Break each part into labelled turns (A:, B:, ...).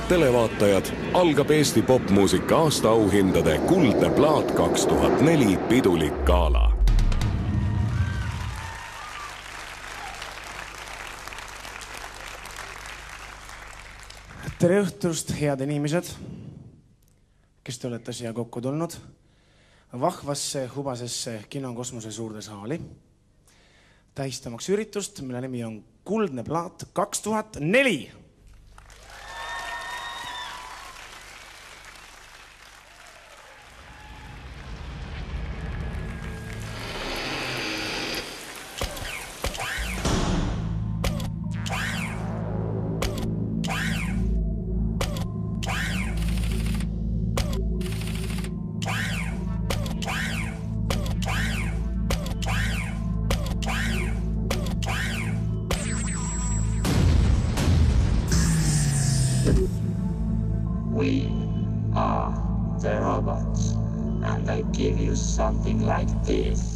A: televaatajad, algab Eesti popmuusika aastaauhindade Kuldne plaat 2004 pidulik gala.
B: Tere õhtust, head inimesed, kes te olete siia kokku tulnud vahvasse, hubasesse Kinokosmose suurde saali, tähistamaks üritust, mille nimi on Kuldne plaat 2004.
C: We are the robots, and I give you something like this.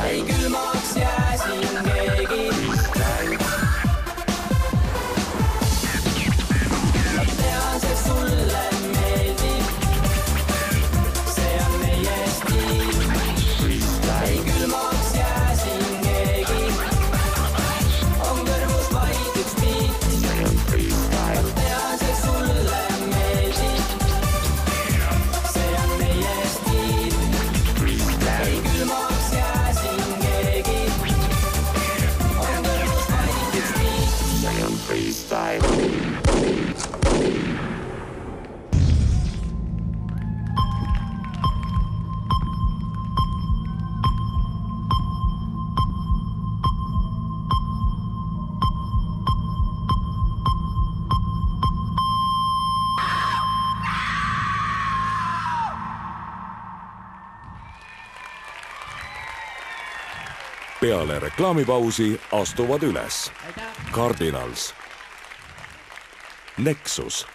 C: Ei külmaks jää siin keegi. Ma tean, see sulle meeldib. See on meie stiil. Ei külmaks jää siin keegi. On kõrvus vaid üks beat. Ma tean, see sulle meeldib. See on meie stiil. Ei külmaks jää siin keegi. On kõrvus vaid üks beat. See on freestyle.
A: Peale reklaamipausi astuvad üles Cardinals, Nexus